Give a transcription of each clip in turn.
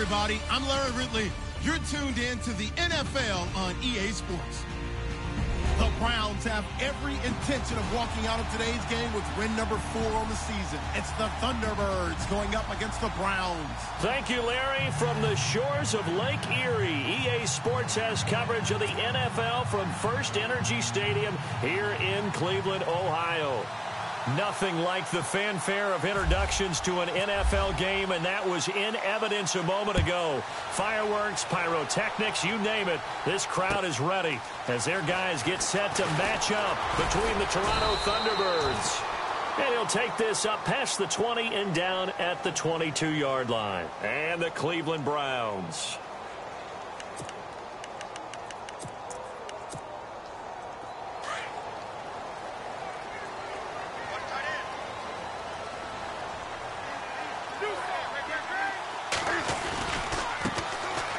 Everybody, I'm Larry Ridley. You're tuned in to the NFL on EA Sports. The Browns have every intention of walking out of today's game with win number 4 on the season. It's the Thunderbirds going up against the Browns. Thank you, Larry. From the shores of Lake Erie, EA Sports has coverage of the NFL from First Energy Stadium here in Cleveland, Ohio. Nothing like the fanfare of introductions to an NFL game, and that was in evidence a moment ago. Fireworks, pyrotechnics, you name it. This crowd is ready as their guys get set to match up between the Toronto Thunderbirds. And he'll take this up past the 20 and down at the 22-yard line. And the Cleveland Browns.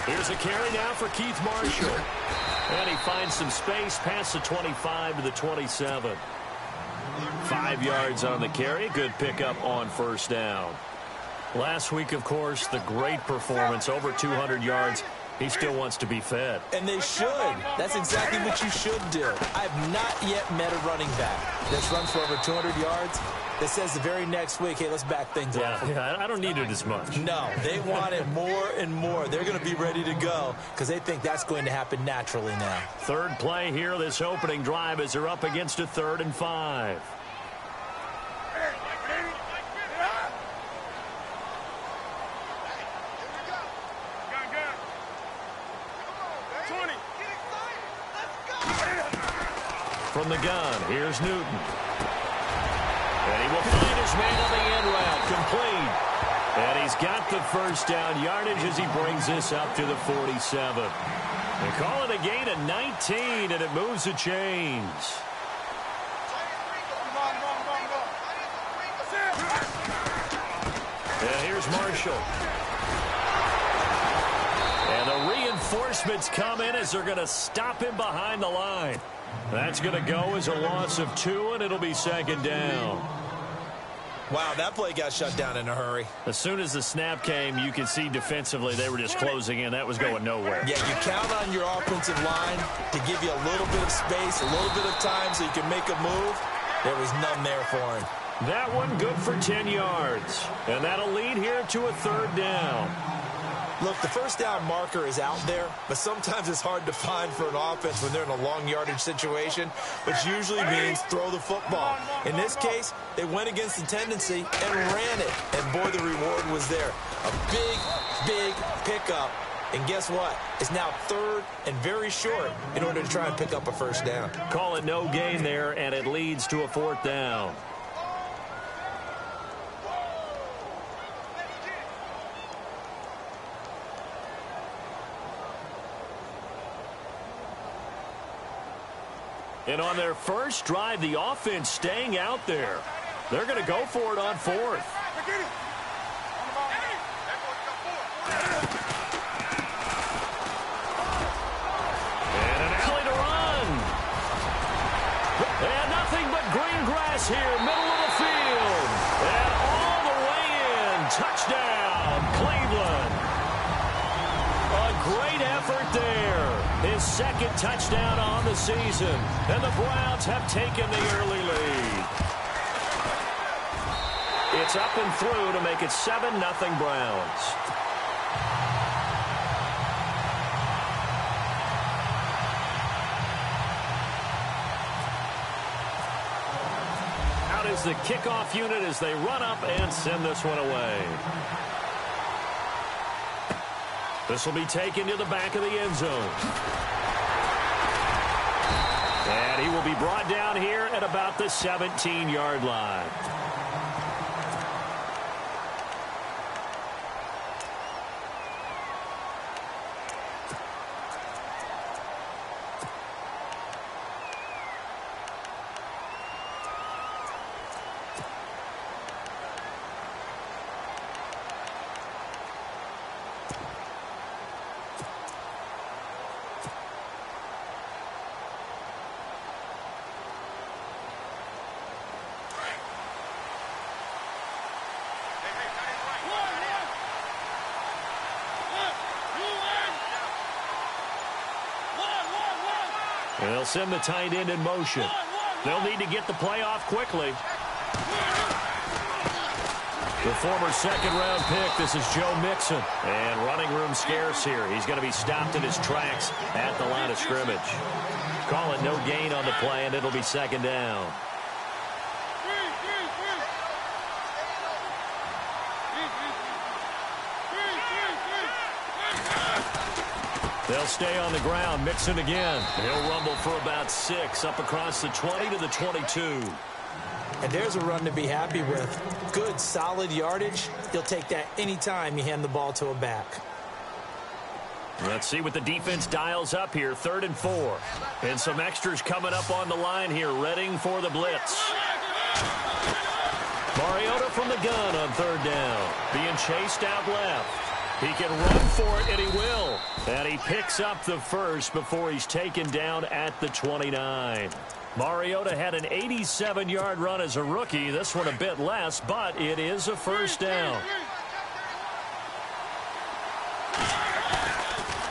Here's a carry now for Keith Marshall. And he finds some space past the 25 to the 27. 5 yards on the carry. Good pickup on first down. Last week, of course, the great performance, over 200 yards. He still wants to be fed. And they should. That's exactly what you should do. I've not yet met a running back that's run for over 200 yards that says the very next week, hey, let's back things up. Yeah, I don't need it as much. No, they want it more and more. They're going to be ready to go because they think that's going to happen naturally now. Third play here, this opening drive, as they're up against a 3rd and 5. From the gun, here's Newton. And he will find his man on the end route, complete. And he's got the first down yardage as he brings this up to the 47. They call it a gain of 19, and it moves the chains. And here's Marshall. And the reinforcements come in as they're going to stop him behind the line. That's going to go as a loss of 2, and it'll be 2nd down. Wow, that play got shut down in a hurry. As soon as the snap came, you could see defensively they were just closing in. That was going nowhere. Yeah, you count on your offensive line to give you a little bit of space, a little bit of time so you can make a move. There was none there for him. That one good for 10 yards. And that'll lead here to a 3rd down. Look, the first down marker is out there, but sometimes it's hard to find for an offense when they're in a long yardage situation, which usually means throw the football. In this case, they went against the tendency and ran it, and boy, the reward was there. A big, big pickup, and guess what? It's now third and very short in order to try and pick up a first down. Call it no gain there, and it leads to a fourth down. And on their first drive, the offense staying out there. They're going to go for it on fourth. And an alley to run. And nothing but green grass here, middle of the field. And all the way in. Touchdown, Cleveland. A great effort there. His second touchdown on the season. And the Browns have taken the early lead. It's up and through to make it 7-0 Browns. Out is the kickoff unit as they run up and send this one away. This will be taken to the back of the end zone. And he will be brought down here at about the 17-yard line. They'll send the tight end in motion. They'll need to get the play off quickly. The former second-round pick, this is Joe Mixon. And running room scarce here. He's going to be stopped in his tracks at the line of scrimmage. Call it no gain on the play, and it'll be second down. They'll stay on the ground. Mixon again. He'll rumble for about 6 up across the 20 to the 22. And there's a run to be happy with. Good, solid yardage. You'll take that anytime you hand the ball to a back. Let's see what the defense dials up here. 3rd and 4. And some extras coming up on the line here, readying for the blitz. Mariota from the gun on 3rd down. Being chased out left. He can run for it, and he will. And he picks up the first before he's taken down at the 29. Mariota had an 87-yard run as a rookie. This one a bit less, but it is a first down.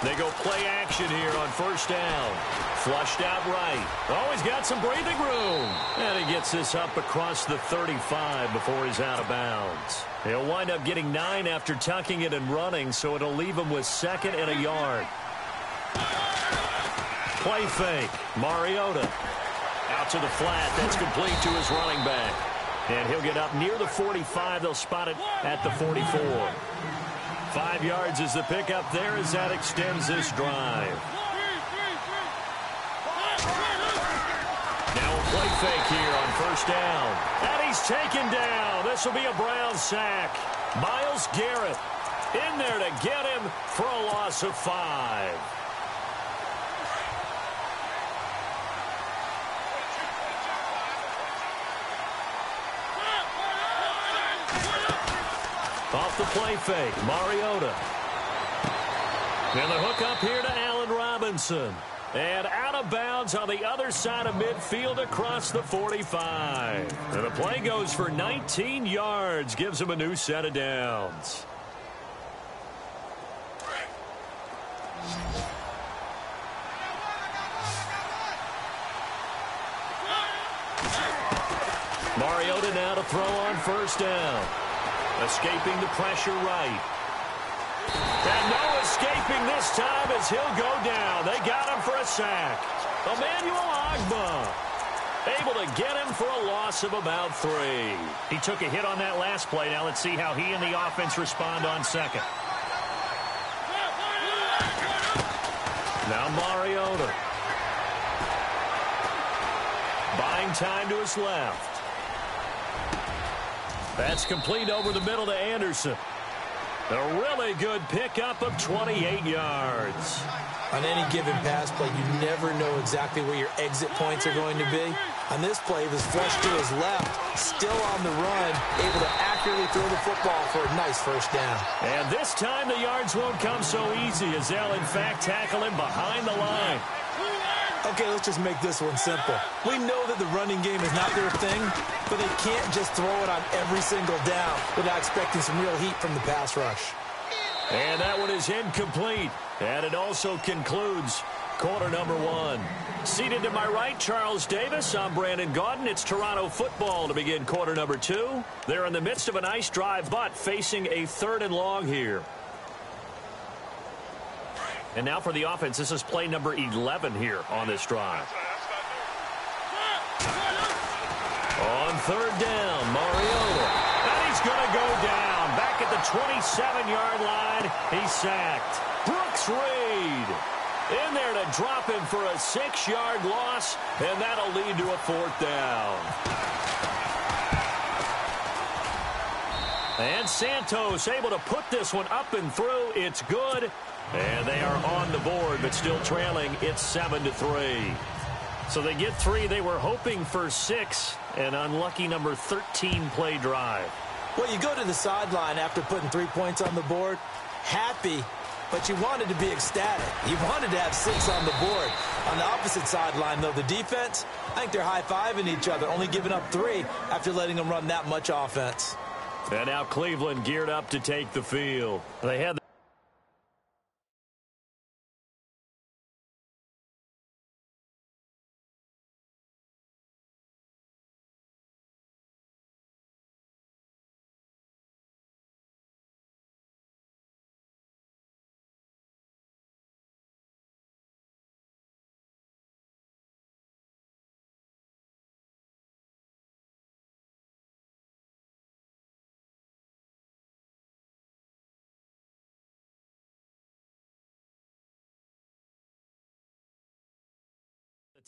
They go play action here on 1st down. Flushed out right. Oh, he's got some breathing room. And he gets this up across the 35 before he's out of bounds. He'll wind up getting 9 after tucking it and running, so it'll leave him with 2nd and a yard. Play fake. Mariota. Out to the flat. That's complete to his running back. And he'll get up near the 45. They'll spot it at the 44. 5 yards is the pickup there as that extends this drive. Now a play fake here on 1st down. And he's taken down. This will be a Brown sack. Myles Garrett in there to get him for a loss of 5. Off the play fake, Mariota. And the hook up here to Allen Robinson. And out of bounds on the other side of midfield across the 45. And the play goes for 19 yards, gives him a new set of downs. Mariota now to throw on 1st down. Escaping the pressure right. And no escaping this time as he'll go down. They got him for a sack. Emmanuel Ogbah able to get him for a loss of about 3. He took a hit on that last play. Now let's see how he and the offense respond on second. Now Mariota. Buying time to his left. That's complete over the middle to Anderson. A really good pickup of 28 yards. On any given pass play, you never know exactly where your exit points are going to be. On this play, he was flushed to his left, still on the run, able to accurately throw the football for a nice first down. And this time the yards won't come so easy as they'll, in fact, tackle him behind the line. Okay, let's just make this one simple. We know that the running game is not their thing, but they can't just throw it on every single down without expecting some real heat from the pass rush. And that one is incomplete. And it also concludes quarter number 1. Seated to my right, Charles Davis. I'm Brandon Gaudin. It's Toronto football to begin quarter number 2. They're in the midst of a nice drive, but facing a 3rd and long here. And now for the offense, this is play number 11 here on this drive. On 3rd down, Mariota. And he's going to go down. Back at the 27-yard line, he's sacked. Brooks Reed in there to drop him for a 6-yard loss, and that'll lead to a 4th down. And Santos able to put this one up and through. It's good. And they are on the board, but still trailing. It's 7-3. So they get 3. They were hoping for 6. An unlucky number 13 play drive. Well, you go to the sideline after putting 3 points on the board, happy, but you wanted to be ecstatic. You wanted to have 6 on the board. On the opposite sideline, though, the defense, I think they're high-fiving each other, only giving up 3 after letting them run that much offense. And now Cleveland geared up to take the field. They had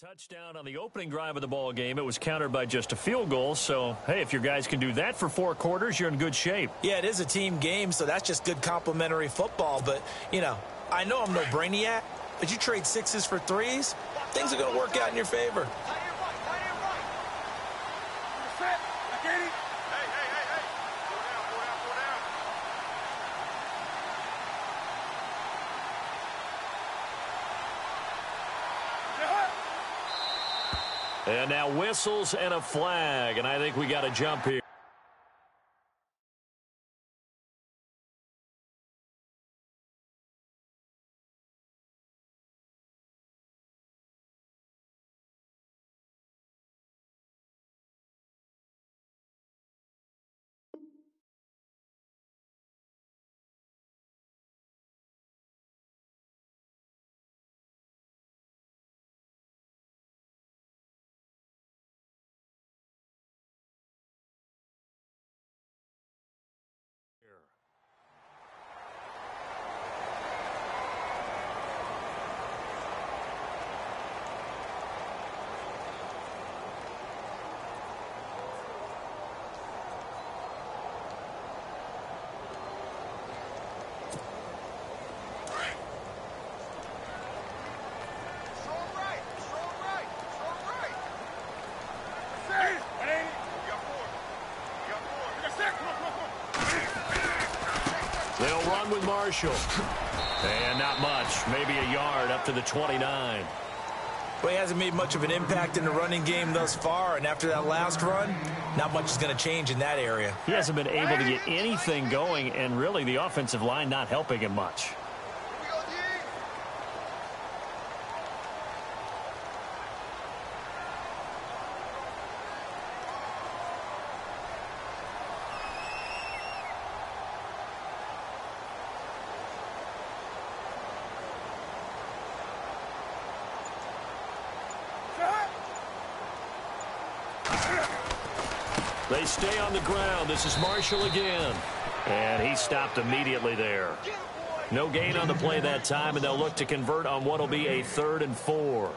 touchdown on the opening drive of the ball game. It was countered by just a field goal. So, hey, if your guys can do that for 4 quarters, you're in good shape. Yeah, it is a team game, so that's just good complimentary football. But, you know, I know I'm no brainiac, but you trade 6s for 3s, things are going to work out in your favor. And now whistles and a flag, and I think we got a jump here. They'll run with Marshall. And not much. Maybe a yard up to the 29. Well, he hasn't made much of an impact in the running game thus far, and after that last run, not much is going to change in that area. He hasn't been able to get anything going, and really the offensive line not helping him much. They stay on the ground. This is Marshall again. And he stopped immediately there. No gain on the play that time, and they'll look to convert on what will be a 3rd and 4.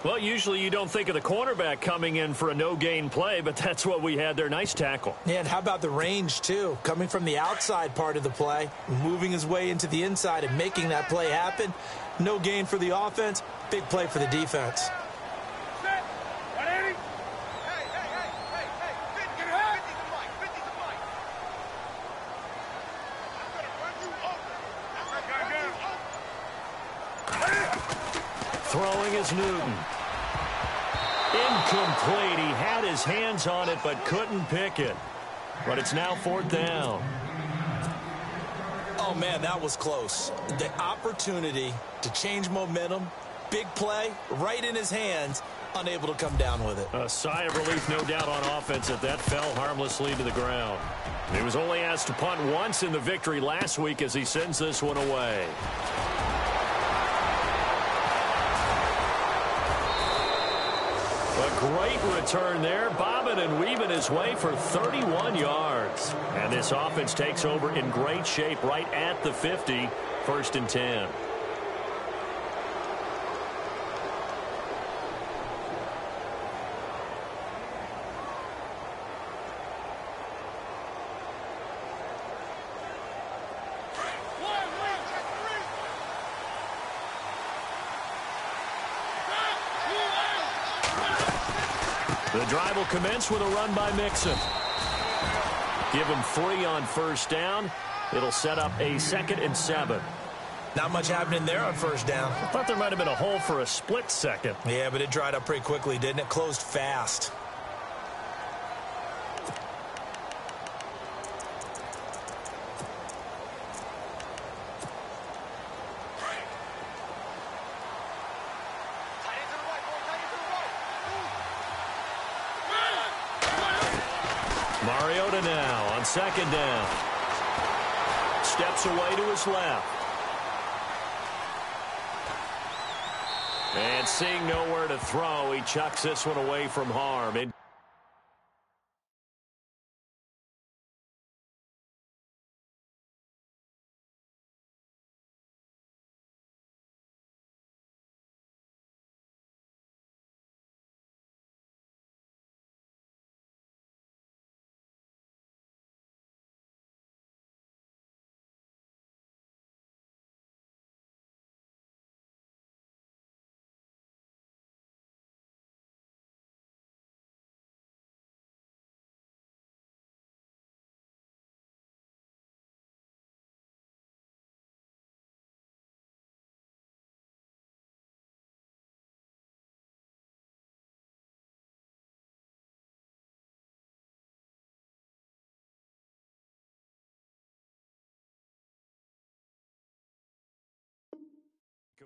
Well, usually you don't think of the cornerback coming in for a no-gain play, but that's what we had there. Nice tackle. Yeah, and how about the range, too? Coming from the outside part of the play, moving his way into the inside and making that play happen. No gain for the offense, big play for the defense. Throwing is Newton. Incomplete. He had his hands on it but couldn't pick it. But it's now 4th down. Oh, man, that was close. The opportunity to change momentum, big play, right in his hands, unable to come down with it. A sigh of relief, no doubt, on offense that fell harmlessly to the ground. He was only asked to punt once in the victory last week as he sends this one away. A great return there, bobbing and weaving his way for 31 yards. And this offense takes over in great shape right at the 50, 1st and 10. The drive will commence with a run by Mixon. Give him 3 on 1st down. It'll set up a 2nd and 7. Not much happening there on 1st down. I thought there might have been a hole for a split second. Yeah, but it dried up pretty quickly, didn't it? Closed fast. Mariota now on 2nd down. Steps away to his left. And seeing nowhere to throw, he chucks this one away from harm.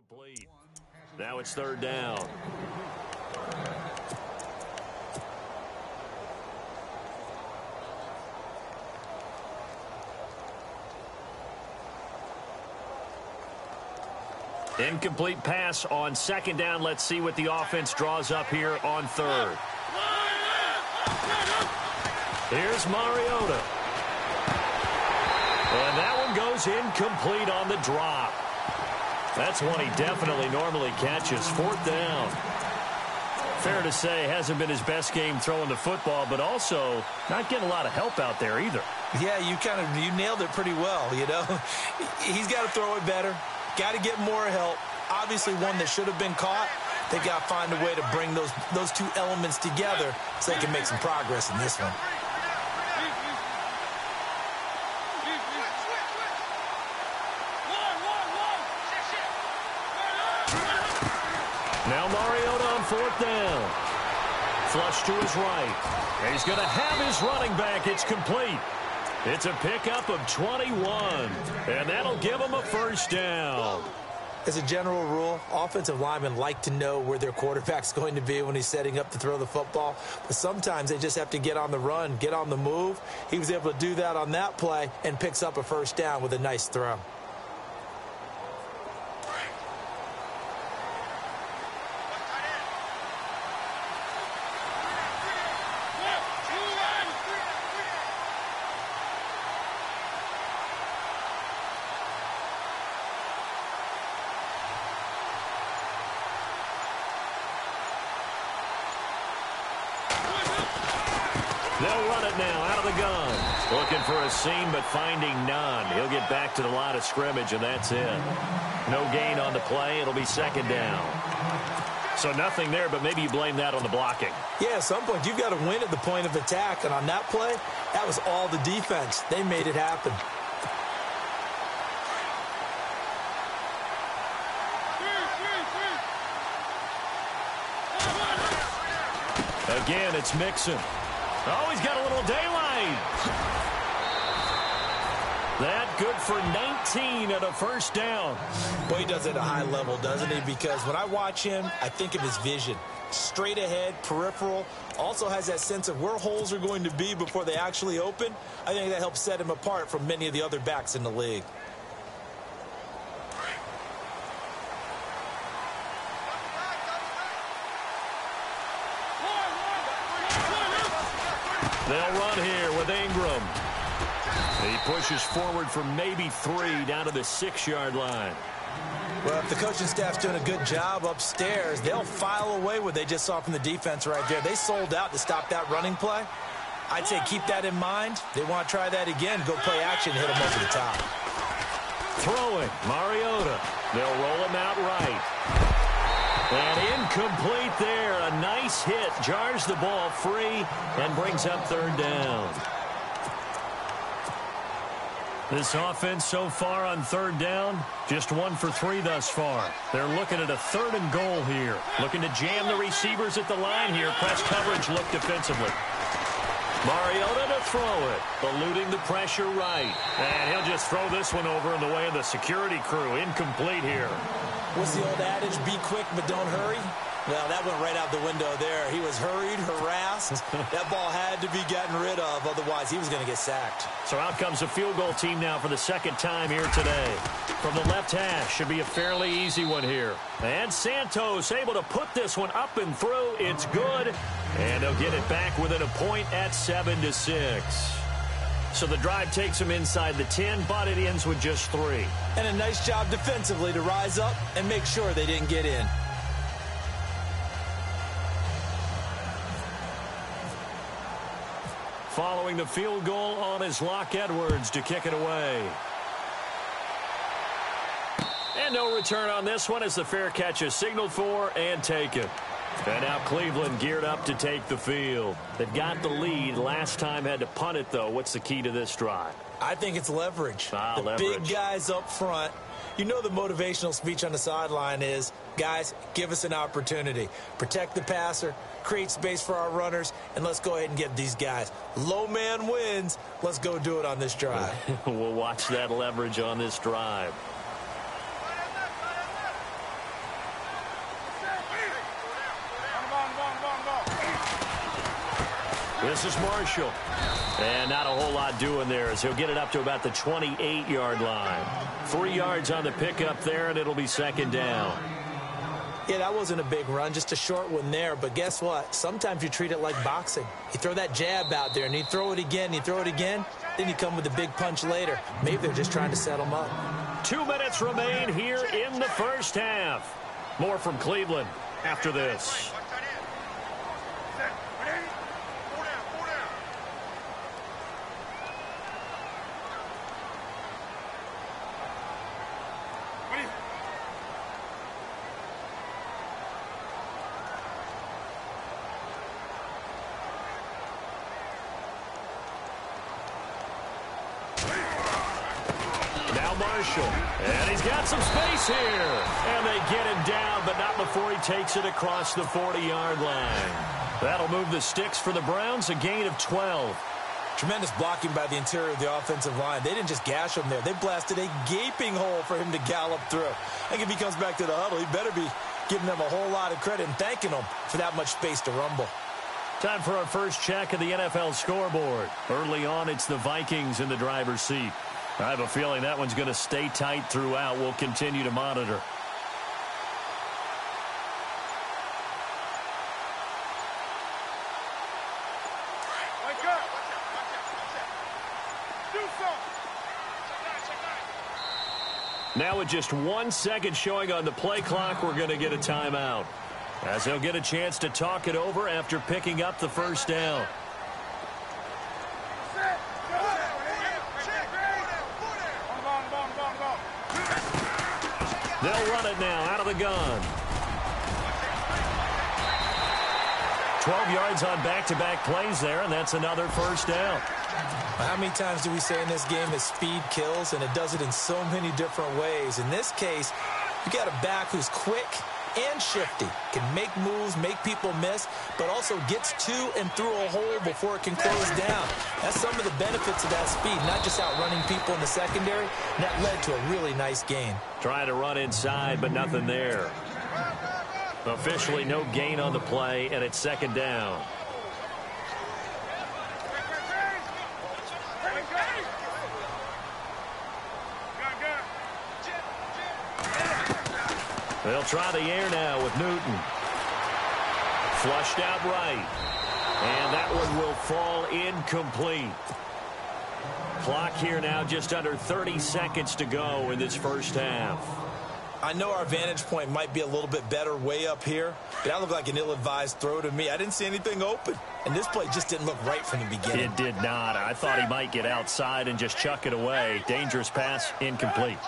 Complete. Now it's 3rd down. Incomplete pass on 2nd down. Let's see what the offense draws up here on 3rd. Here's Mariota. And that one goes incomplete on the drop. That's one he definitely normally catches. 4th down. Fair to say, hasn't been his best game throwing the football, but also not getting a lot of help out there either. Yeah, you nailed it pretty well, you know. He's got to throw it better. Got to get more help. Obviously one that should have been caught. They got to find a way to bring those two elements together so they can make some progress in this one. Now Mariota on 4th down. Flush to his right. And he's going to have his running back. It's complete. It's a pickup of 21. And that'll give him a 1st down. As a general rule, offensive linemen like to know where their quarterback's going to be when he's setting up to throw the football. But sometimes they just have to get on the run, get on the move. He was able to do that on that play and picks up a 1st down with a nice throw. They'll run it now out of the gun. Looking for a seam, but finding none. He'll get back to the line of scrimmage, and that's it. No gain on the play. It'll be second down. So nothing there, but maybe you blame that on the blocking. Yeah, at some point, you've got to win at the point of attack. And on that play, that was all the defense. They made it happen. Again, it's Mixon. Oh, he's got a little daylight. That good for 19 and a first down. Boy, he does it at a high level, doesn't he? Because when I watch him, I think of his vision. Straight ahead, peripheral. Also has that sense of where holes are going to be before they actually open. I think that helps set him apart from many of the other backs in the league. They'll run here with Ingram. He pushes forward for maybe 3 down to the 6-yard line. Well, if the coaching staff's doing a good job upstairs, they'll file away what they just saw from the defense right there. They sold out to stop that running play. I'd say keep that in mind. They want to try that again, go play action, hit them over the top. Throwing, Mariota. They'll roll him out right. And incomplete there. A nice hit. Jars the ball free and brings up third down. This offense so far on third down, just 1 for 3 thus far. They're looking at a 3rd and goal here. Looking to jam the receivers at the line here. Press coverage look defensively. Mariota to throw it. Eluding the pressure right. And he'll just throw this one over in the way of the security crew. Incomplete here. What's the old adage? Be quick, but don't hurry. Well, that went right out the window there. He was hurried, harassed. That ball had to be gotten rid of. Otherwise, he was going to get sacked. So out comes a field goal team now for the 2nd time here today. From the left hash, should be a fairly easy one here. And Santos able to put this one up and through. It's good. And they'll get it back within a point at 7-6. So the drive takes them inside the 10, but it ends with just 3. And a nice job defensively to rise up and make sure they didn't get in. Following the field goal on is Locke Edwards to kick it away. And no return on this one as the fair catch is signaled for and taken. And now Cleveland geared up to take the field. They've got the lead. Last time had to punt it, though. What's the key to this drive? I think it's leverage. Leverage. Big guys up front. You know the motivational speech on the sideline is, guys, give us an opportunity. Protect the passer, create space for our runners, and let's go ahead and get these guys. Low man wins. Let's go do it on this drive. We'll watch that leverage on this drive. This is Marshall. And not a whole lot doing there as he'll get it up to about the 28-yard line. 3 yards on the pickup there, and it'll be 2nd down. Yeah, that wasn't a big run, just a short one there. But guess what? Sometimes you treat it like boxing. You throw that jab out there, and you throw it again, then you come with a big punch later. Maybe they're just trying to set them up. 2 minutes remain here in the first half. More from Cleveland after this. Marshall. And he's got some space here. And they get him down, but not before he takes it across the 40-yard line. That'll move the sticks for the Browns, a gain of 12. Tremendous blocking by the interior of the offensive line. They didn't just gash him there. They blasted a gaping hole for him to gallop through. I think if he comes back to the huddle, he better be giving them a whole lot of credit and thanking them for that much space to rumble. Time for our first check of the NFL scoreboard. Early on, it's the Vikings in the driver's seat. I have a feeling that one's going to stay tight throughout. We'll continue to monitor. Now with just 1 second showing on the play clock, we're going to get a timeout, as they'll get a chance to talk it over after picking up the first down. They'll run it now out of the gun. 12 yards on back-to-back plays there, and that's another first down. How many times do we say in this game that speed kills, and it does it in so many different ways? In this case, you got a back who's quick and shifty, can make moves, make people miss, but also gets to and through a hole before it can close down. That's some of the benefits of that speed, not just outrunning people in the secondary. And that led to a really nice gain. Trying to run inside, but nothing there. Officially no gain on the play, and it's second down. They'll try the air now with Newton. Flushed out right. And that one will fall incomplete. Clock here now just under 30 seconds to go in this first half. I know our vantage point might be a little bit better way up here, but that looked like an ill-advised throw to me. I didn't see anything open, and this play just didn't look right from the beginning. It did not. I thought he might get outside and just chuck it away. Dangerous pass, incomplete.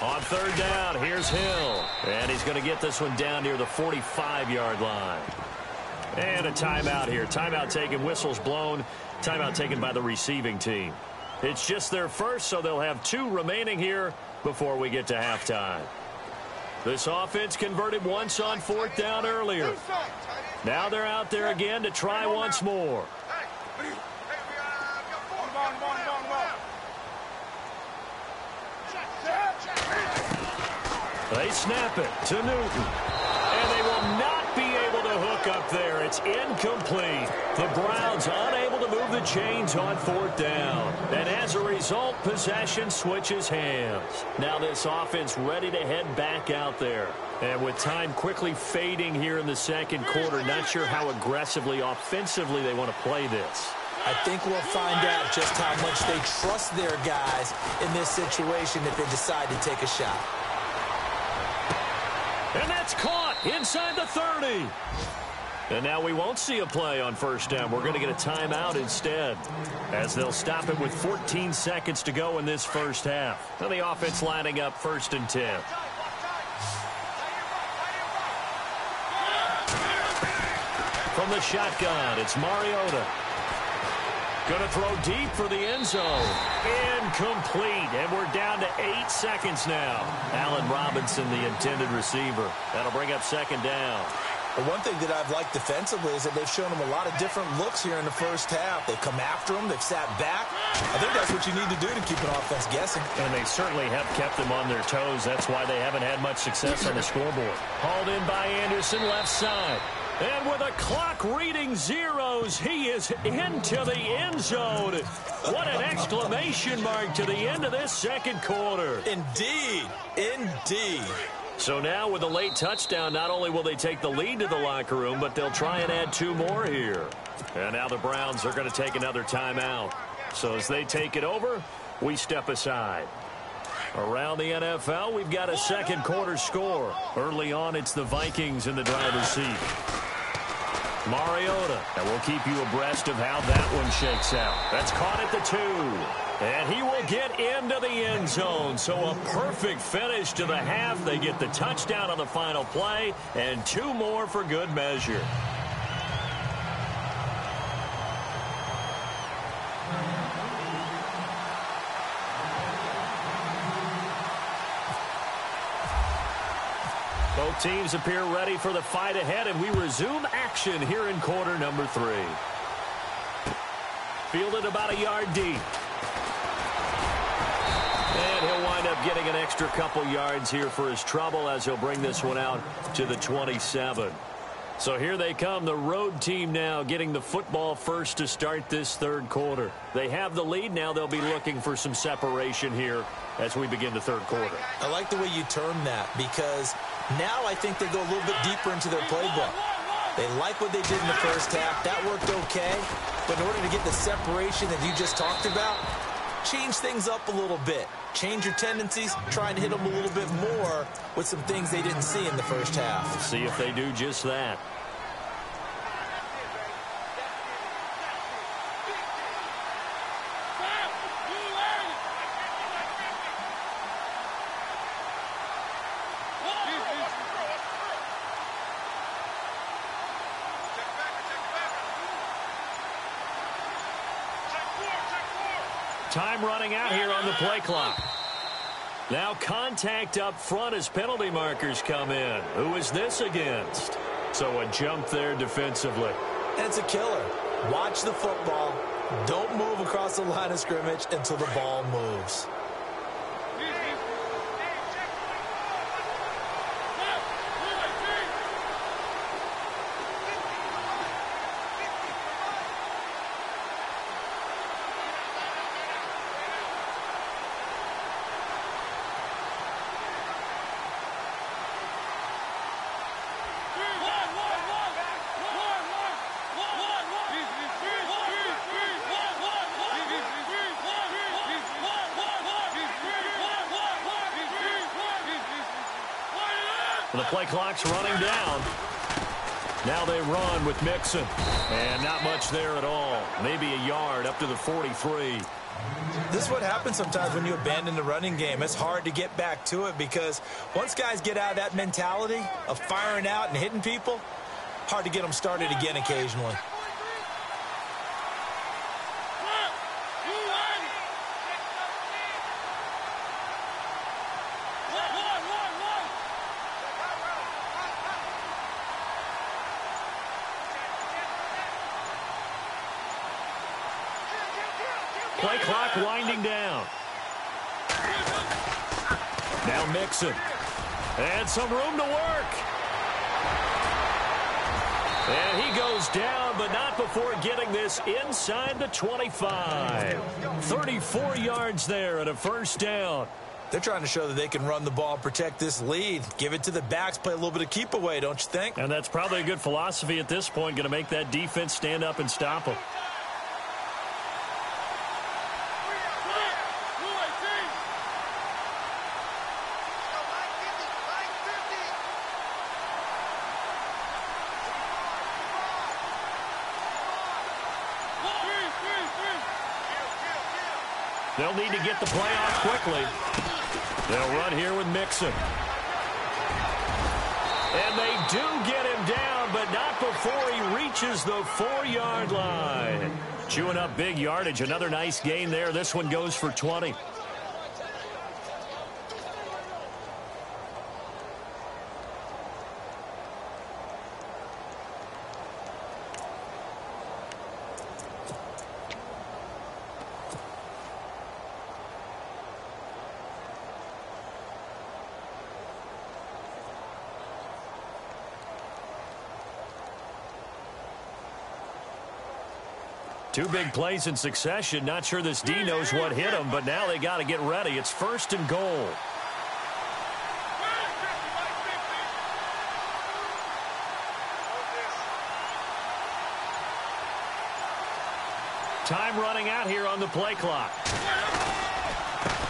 On third down, here's Hill. And he's going to get this one down near the 45-yard line. And a timeout here. Timeout taken, whistles blown. Timeout taken by the receiving team. It's just their first, so they'll have 2 remaining here before we get to halftime. This offense converted once on fourth down earlier. Now they're out there again to try once more. They snap it to Newton. And they will not be able to hook up there. It's incomplete. The Browns unable to move the chains on fourth down. And as a result, possession switches hands. Now this offense ready to head back out there. And with time quickly fading here in the second quarter, not sure how aggressively, offensively they want to play this. I think we'll find out just how much they trust their guys in this situation if they decide to take a shot. And that's caught inside the 30. And now we won't see a play on first down. We're going to get a timeout instead, as they'll stop it with 14 seconds to go in this first half. And the offense lining up 1st and 10. From the shotgun, it's Mariota. Going to throw deep for the end zone. Incomplete. And we're down to 8 seconds now. Allen Robinson, the intended receiver. That'll bring up second down. But one thing that I've liked defensively is that they've shown them a lot of different looks here in the first half. They've come after them. They've sat back. I think that's what you need to do to keep an offense guessing. And they certainly have kept them on their toes. That's why they haven't had much success on the scoreboard. Hauled in by Anderson, left side. And with a clock reading zeros, he is into the end zone. What an exclamation mark to the end of this second quarter. Indeed. Indeed. So now with a late touchdown, not only will they take the lead to the locker room, but they'll try and add 2 more here. And now the Browns are going to take another timeout. So as they take it over, we step aside. Around the NFL, we've got a second quarter score. Early on, it's the Vikings in the driver's seat. Mariota, and we'll keep you abreast of how that one shakes out. That's caught at the 2. And he will get into the end zone. So a perfect finish to the half. They get the touchdown on the final play, and 2 more for good measure. Both teams appear ready for the fight ahead, and we resume action here in quarter number 3. Fielded about a yard deep. And he'll wind up getting an extra couple yards here for his trouble as he'll bring this one out to the 27. So here they come, the road team now getting the football first to start this third quarter. They have the lead. Now they'll be looking for some separation here as we begin the third quarter. I like the way you term that, because now I think they go a little bit deeper into their playbook. They like what they did in the first half. That worked okay. But in order to get the separation that you just talked about, change things up a little bit. Change your tendencies. Try and hit them a little bit more with some things they didn't see in the first half. See if they do just that. Time running out here on the play clock. Now contact up front as penalty markers come in. Who is this against? So a jump there defensively. And it's a killer. Watch the football. Don't move across the line of scrimmage until the ball moves. The play clock's running down. Now they run with Mixon. And not much there at all. Maybe a yard up to the 43. This is what happens sometimes when you abandon the running game. It's hard to get back to it because once guys get out of that mentality of firing out and hitting people, hard to get them started again occasionally. Play clock winding down. Now Mixon. And some room to work. And he goes down, but not before getting this inside the 25. 34 yards there and a first down. They're trying to show that they can run the ball and protect this lead. Give it to the backs, play a little bit of keep away, don't you think? And that's probably a good philosophy at this point, going to make that defense stand up and stop them. They'll need to get the play off quickly. They'll run here with Mixon. And they do get him down, but not before he reaches the 4-yard line. Chewing up big yardage. Another nice gain there. This one goes for 20. Two big plays in succession. Not sure this D knows what hit him, but now they got to get ready. It's 1st and goal. Time running out here on the play clock.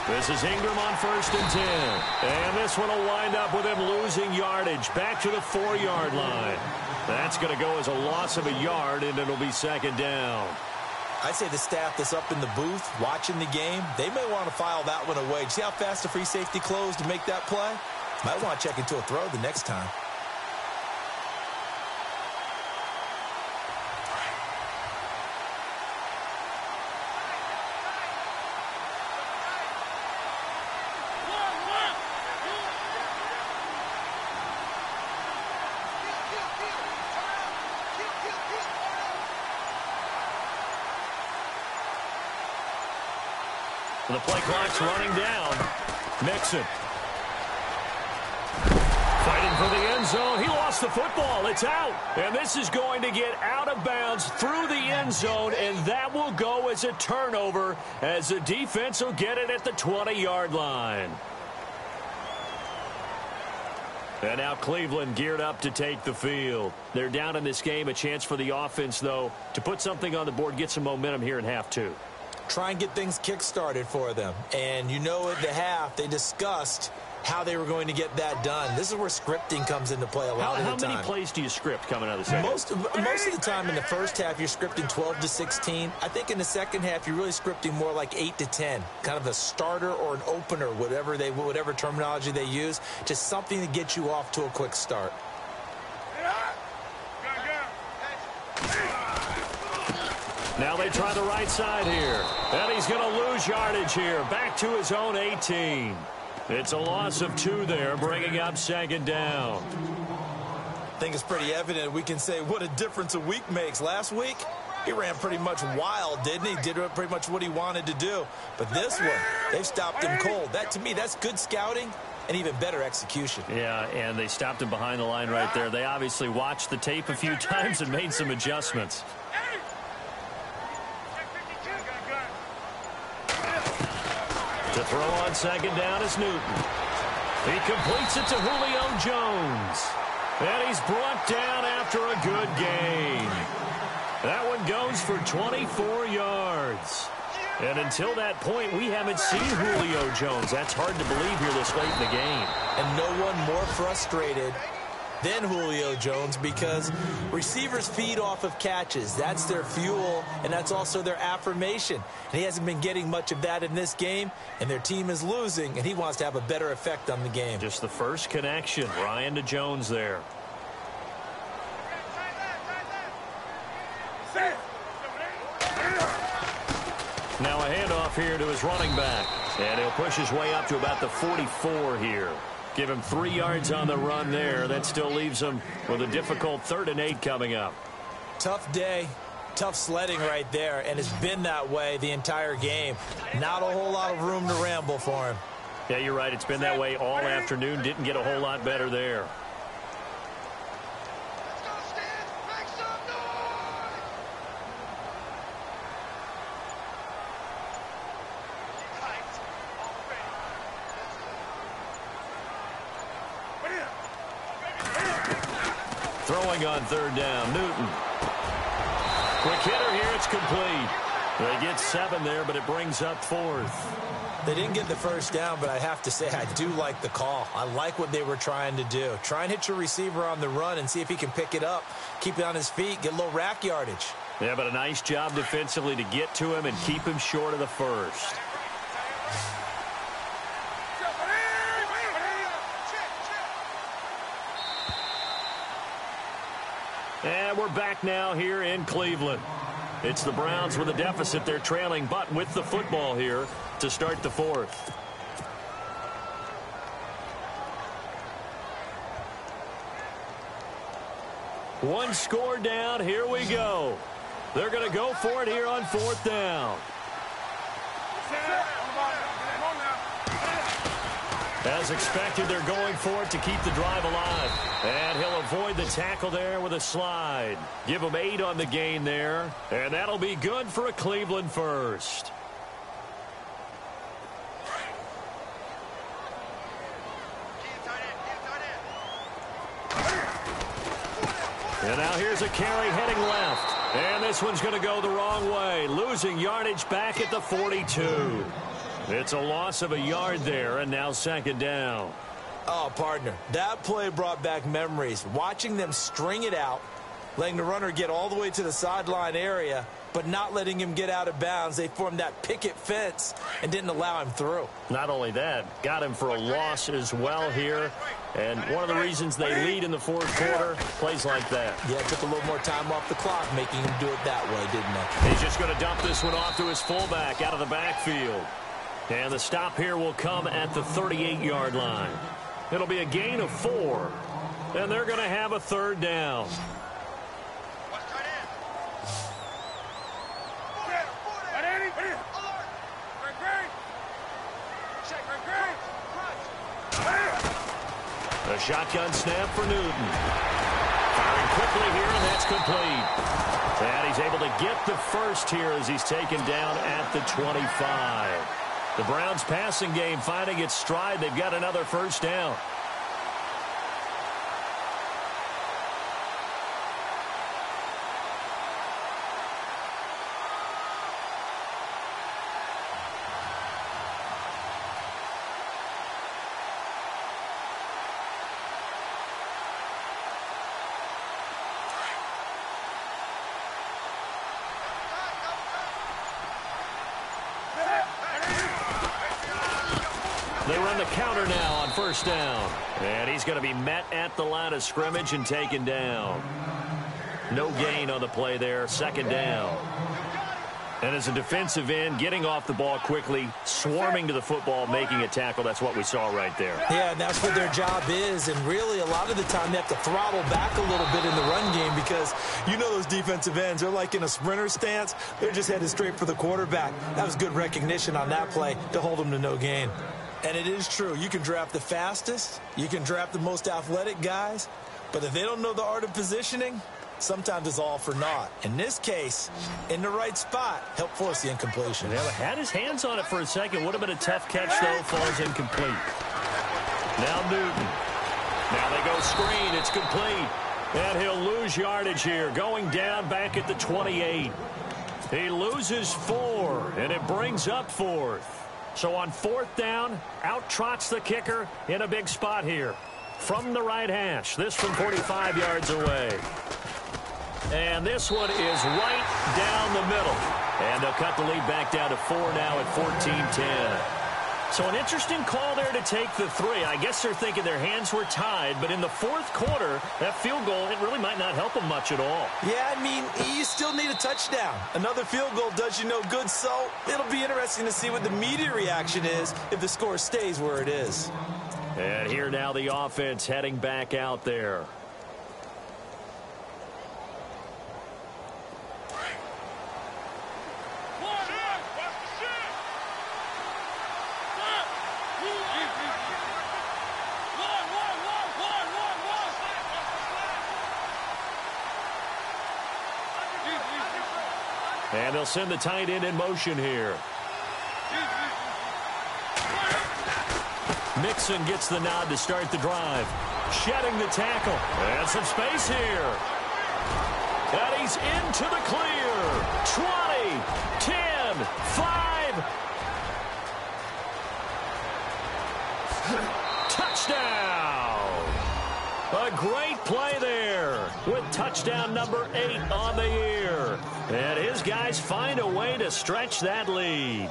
This is Ingram on 1st and 10. And this one will wind up with him losing yardage. Back to the 4-yard line. That's going to go as a loss of a yard, and it'll be 2nd down. I'd say the staff that's up in the booth watching the game, they may want to file that one away. See how fast the free safety closed to make that play? Might want to check into a throw the next time. The play clock's running down. Mixon. Fighting for the end zone. He lost the football. It's out. And this is going to get out of bounds through the end zone, and that will go as a turnover as the defense will get it at the 20-yard line. And now Cleveland geared up to take the field. They're down in this game. A chance for the offense, though, to put something on the board, get some momentum here in half two. Try and get things kick-started for them. And you know at the half, they discussed how they were going to get that done. This is where scripting comes into play a lot of the time. How many plays do you script coming out of the second? Most of the time in the first half, you're scripting 12 to 16. I think in the second half, you're really scripting more like 8 to 10. Kind of a starter or an opener, whatever terminology they use. Just something to get you off to a quick start. Now they try the right side here. And he's going to lose yardage here. Back to his own 18. It's a loss of 2 there, bringing up second down. I think it's pretty evident. We can say what a difference a week makes. Last week, he ran pretty much wild, didn't he? Did pretty much what he wanted to do. But this one, they've stopped him cold. That, to me, that's good scouting and even better execution. Yeah, and they stopped him behind the line right there. They obviously watched the tape a few times and made some adjustments. To throw on second down is Newton. He completes it to Julio Jones. And he's brought down after a good gain. That one goes for 24 yards. And until that point, we haven't seen Julio Jones. That's hard to believe here this late in the game. And no one more frustrated than Julio Jones, because receivers feed off of catches. That's their fuel, and that's also their affirmation. And he hasn't been getting much of that in this game, and their team is losing, and he wants to have a better effect on the game. Just the first connection, Ryan to Jones there. Now a handoff here to his running back, and he'll push his way up to about the 44 here. Give him 3 yards on the run there. That still leaves him with a difficult 3rd and 8 coming up. Tough day, tough sledding right there, and it's been that way the entire game. Not a whole lot of room to ramble for him. Yeah, you're right. It's been that way all afternoon. Didn't get a whole lot better there. Throwing on 3rd down, Newton. Quick hitter here, it's complete. They get 7 there, but it brings up 4th. They didn't get the first down, but I have to say I do like the call. I like what they were trying to do. Try and hit your receiver on the run and see if he can pick it up, keep it on his feet, get a little rack yardage. Yeah, but a nice job defensively to get to him and keep him short of the first. And we're back now here in Cleveland. It's the Browns with a deficit. They're trailing, but with the football here to start the 4th. One score down. Here we go. They're going to go for it here on 4th down. As expected, they're going for it to keep the drive alive. And he'll avoid the tackle there with a slide. Give him 8 on the gain there. And that'll be good for a Cleveland first. And now here's a carry heading left. And this one's going to go the wrong way. Losing yardage back at the 42. It's a loss of a yard there, and now 2nd down. Oh, partner, that play brought back memories. Watching them string it out, letting the runner get all the way to the sideline area, but not letting him get out of bounds. They formed that picket fence and didn't allow him through. Not only that, got him for a loss as well here. And one of the reasons they lead in the 4th quarter, plays like that. Yeah, took a little more time off the clock, making him do it that way, didn't they? He's just going to dump this one off to his fullback out of the backfield. And the stop here will come at the 38-yard line. It'll be a gain of 4. And they're going to have a 3rd down. A shotgun snap for Newton. Firing quickly here, and that's complete. And he's able to get the first here as he's taken down at the 25. The Browns passing game finding its stride. They've got another 1st down. They run the counter now on 1st down. And he's going to be met at the line of scrimmage and taken down. No gain on the play there. 2nd down. And as a defensive end, getting off the ball quickly, swarming to the football, making a tackle, that's what we saw right there. Yeah, and that's what their job is. And really, a lot of the time, they have to throttle back a little bit in the run game because you know those defensive ends, they're like in a sprinter stance. They're just headed straight for the quarterback. That was good recognition on that play to hold them to no gain. And it is true. You can draft the fastest. You can draft the most athletic guys. But if they don't know the art of positioning, sometimes it's all for naught. In this case, in the right spot, helped force the incompletion. Yeah, had his hands on it for a second. Would have been a tough catch, though. Falls incomplete. Now Newton. Now they go screen. It's complete. And he'll lose yardage here. Going down back at the 28. He loses 4, and it brings up 4th. So on 4th down, out trots the kicker in a big spot here. From the right hash. This from 45 yards away. And this one is right down the middle. And they'll cut the lead back down to 4 now at 14-10. So an interesting call there to take the 3. I guess they're thinking their hands were tied, but in the 4th quarter, that field goal, it really might not help them much at all. Yeah, I mean, you still need a touchdown. Another field goal does you no good, so it'll be interesting to see what the media reaction is if the score stays where it is. And here now the offense heading back out there. And they'll send the tight end in motion here. Mixon gets the nod to start the drive. Shedding the tackle. And some space here. And he's into the clear. 20, 10, 5. Touchdown. A great play there with touchdown number 8 on the year. And his guys find a way to stretch that lead.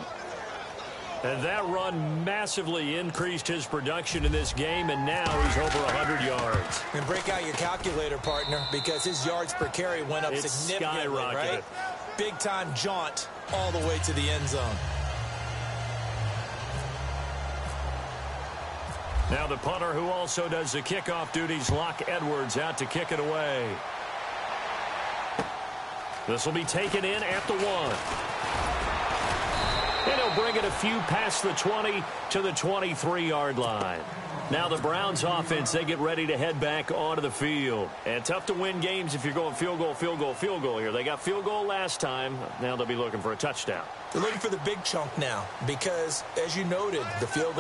And that run massively increased his production in this game, and now he's over 100 yards. And break out your calculator, partner, because his yards per carry went up significantly, right? Big-time jaunt all the way to the end zone. Now the punter who also does the kickoff duties, Locke Edwards, out to kick it away. This will be taken in at the 1. And he'll bring it a few past the 20 to the 23-yard line. Now the Browns offense, they get ready to head back onto the field. And tough to win games if you're going field goal, field goal, field goal here. They got field goal last time. Now they'll be looking for a touchdown. They're looking for the big chunk now because, as you noted, the field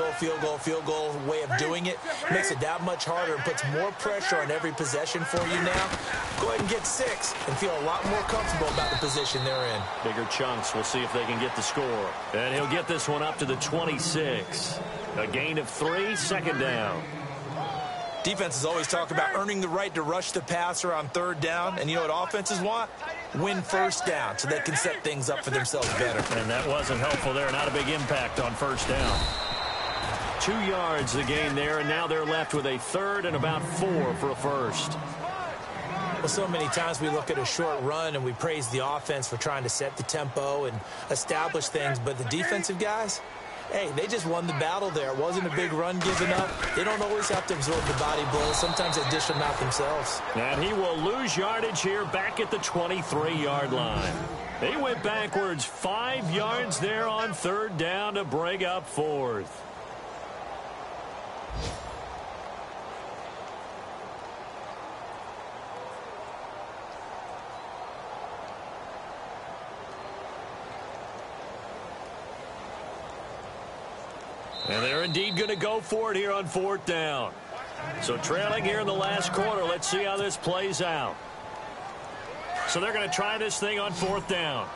goal way of doing it makes it that much harder and puts more pressure on every possession for you now. Go ahead and get 6 and feel a lot more comfortable about the position they're in. Bigger chunks. We'll see if they can get the score. And he'll get this one up to the 26. A gain of 3, 2nd down. Defenses always talk about earning the right to rush the passer on 3rd down. And you know what offenses want? Win 1st down so they can set things up for themselves better. And that wasn't helpful there. Not a big impact on 1st down. 2 yards the gain there, and now they're left with a 3rd and about 4 for a 1st. Well, so many times we look at a short run and we praise the offense for trying to set the tempo and establish things, but the defensive guys, hey, they just won the battle there. It wasn't a big run given up. They don't always have to absorb the body blows. Sometimes they dish them out themselves. And he will lose yardage here back at the 23-yard line. He went backwards 5 yards there on 3rd down to bring up 4th. And they're indeed going to go for it here on 4th down. So trailing here in the last quarter. Let's see how this plays out. So they're going to try this thing on 4th down.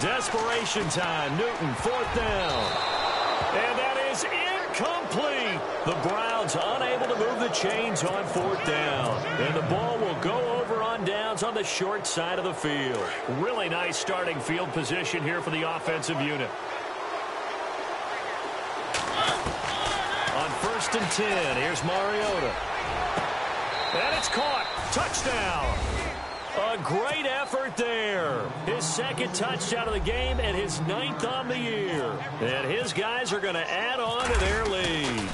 Desperation time. Newton, 4th down. And that is incomplete. The Browns unable to move the chains on 4th down. And the ball will go over on downs on the short side of the field. Really nice starting field position here for the offensive unit. first and 10. Here's Mariota. And it's caught. Touchdown. A great effort there. His second touchdown of the game and his 9th on the year. And his guys are going to add on to their lead.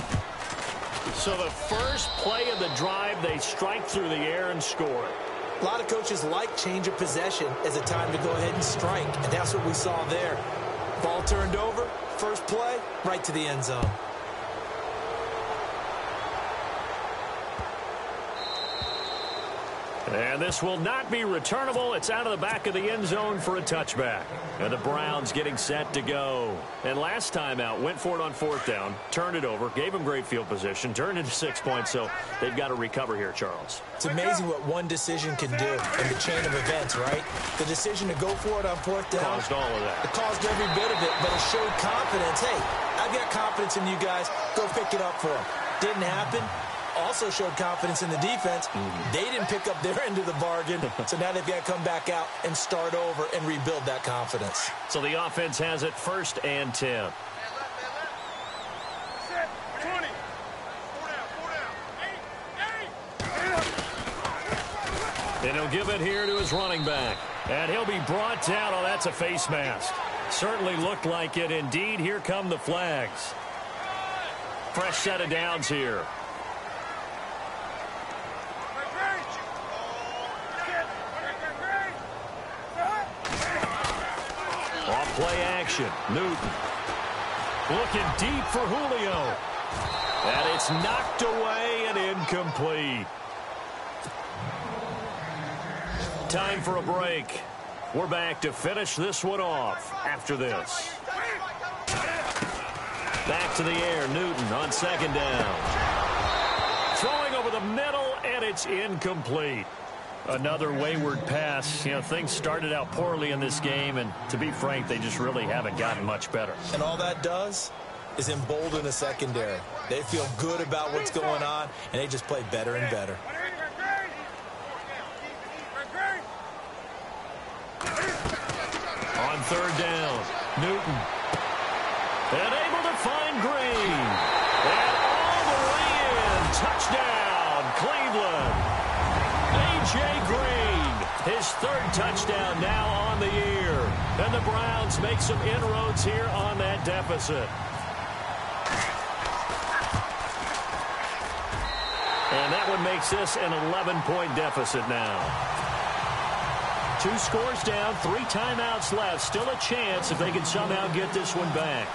So the first play of the drive, they strike through the air and score. A lot of coaches like change of possession as a time to go ahead and strike, and that's what we saw there. Ball turned over, first play, right to the end zone. And this will not be returnable. It's out of the back of the end zone for a touchback. And the Browns getting set to go. And last time out, went for it on 4th down, turned it over, gave them great field position, turned into 6 points, so they've got to recover here, Charles. It's amazing what one decision can do in the chain of events, right? The decision to go for it on 4th down. Caused all of that. It caused every bit of it, but it showed confidence. Hey, I've got confidence in you guys. Go pick it up for them. Didn't happen. Also showed confidence in the defense. They didn't pick up their end of the bargain, so now they've got to come back out and start over and rebuild that confidence. So the offense has it 1st and 10. And he'll give it here to his running back. And he'll be brought down. Oh, that's a face mask. Certainly looked like it. Indeed, here come the flags. Fresh set of downs here. Play action. Newton. Looking deep for Julio. And it's knocked away and incomplete. Time for a break. We're back to finish this one off after this. Back to the air. Newton on 2nd down. Throwing over the middle, and it's incomplete. Another wayward pass. You know, things started out poorly in this game, and to be frank, they just really haven't gotten much better. And all that does is embolden the secondary. They feel good about what's going on, and they just play better and better. On 3rd down, Newton. And able to find Green. And all the way in. Touchdown, Cleveland. A.J. Green, his 3rd touchdown now on the year. And the Browns make some inroads here on that deficit. And that one makes this an 11-point deficit now. 2 scores down, 3 timeouts left. Still a chance if they can somehow get this one back.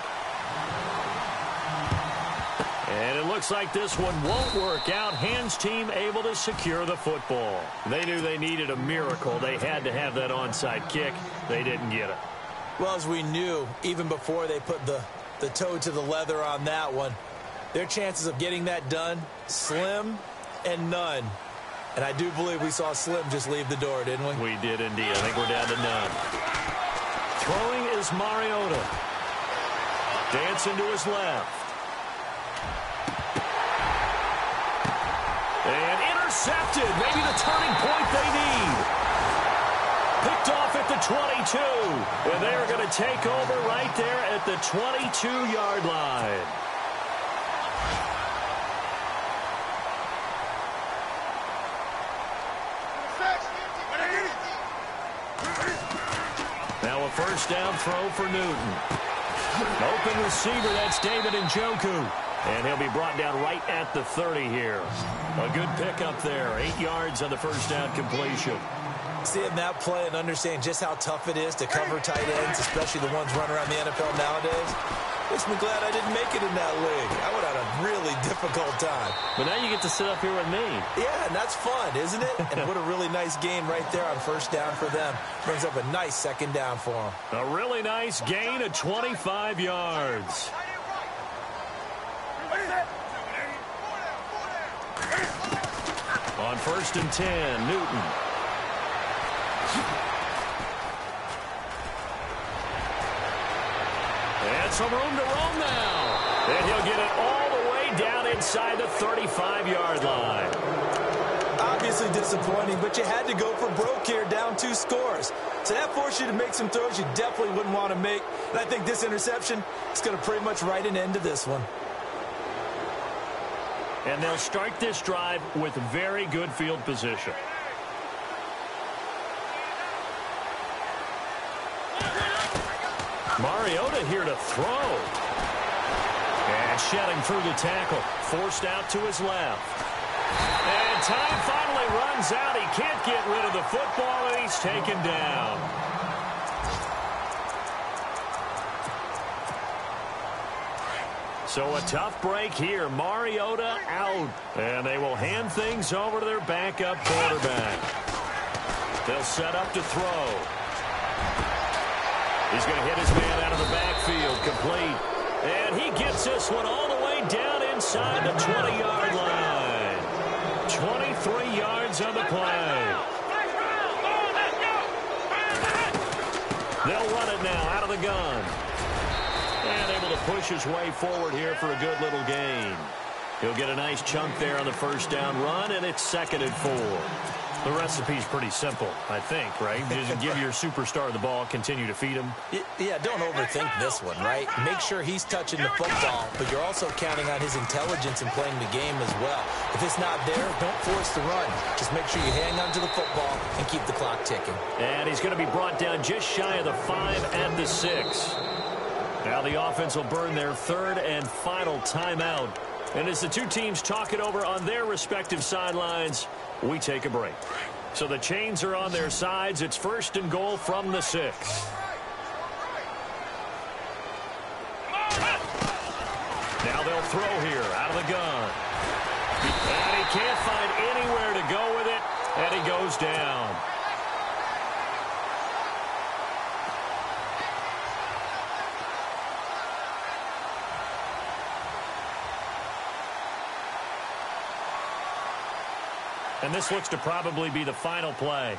And it looks like this one won't work out. Hands team able to secure the football. They knew they needed a miracle. They had to have that onside kick. They didn't get it. Well, as we knew, even before they put the toe to the leather on that one, their chances of getting that done, slim and none. And I do believe we saw Slim just leave the door, didn't we? We did indeed. I think we're down to none. Throwing is Mariota. Dancing to his left. And intercepted. Maybe the turning point they need. Picked off at the 22. And they are going to take over right there at the 22-yard line. Now a first down throw for Newton. Open receiver, that's David Njoku. And he'll be brought down right at the 30 here. A good pickup there. 8 yards on the first down completion. Seeing that play and understanding just how tough it is to cover tight ends, especially the ones running around the NFL nowadays, makes me glad I didn't make it in that league. I would have had a really difficult time. But now you get to sit up here with me. Yeah, and that's fun, isn't it? And what a really nice gain right there on first down for them. Brings up a nice second down for them. A really nice gain of 25 yards. On 1st and 10, Newton. And some room to roam now. And he'll get it all the way down inside the 35-yard line. Obviously disappointing, but you had to go for broke here, down 2 scores. So that forced you to make some throws you definitely wouldn't want to make. And I think this interception is going to pretty much write an end to this one. And they'll start this drive with very good field position. Mariota here to throw. And shedding through the tackle. Forced out to his left. And time finally runs out. He can't get rid of the football, and he's taken down. So a tough break here. Mariota out. And they will hand things over to their backup quarterback. They'll set up to throw. He's going to hit his man out of the backfield. Complete. And he gets this one all the way down inside the 20-yard line. 23 yards on the play. They'll run it now out of the gun. And able to push his way forward here for a good little gain. He'll get a nice chunk there on the first down run, and it's 2nd and 4. The recipe's pretty simple, I think, right? Just give your superstar the ball, continue to feed him. Yeah, don't overthink this one, right? Make sure he's touching the football, but you're also counting on his intelligence in playing the game as well. If it's not there, don't force the run. Just make sure you hang on to the football and keep the clock ticking. And he's going to be brought down just shy of the 5 and the 6. Now the offense will burn their 3rd and final timeout. And as the two teams talk it over on their respective sidelines, we take a break. So the chains are on their sides. It's 1st and goal from the 6. Now they'll throw here out of the gun. And he can't find anywhere to go with it, and he goes down. And this looks to probably be the final play.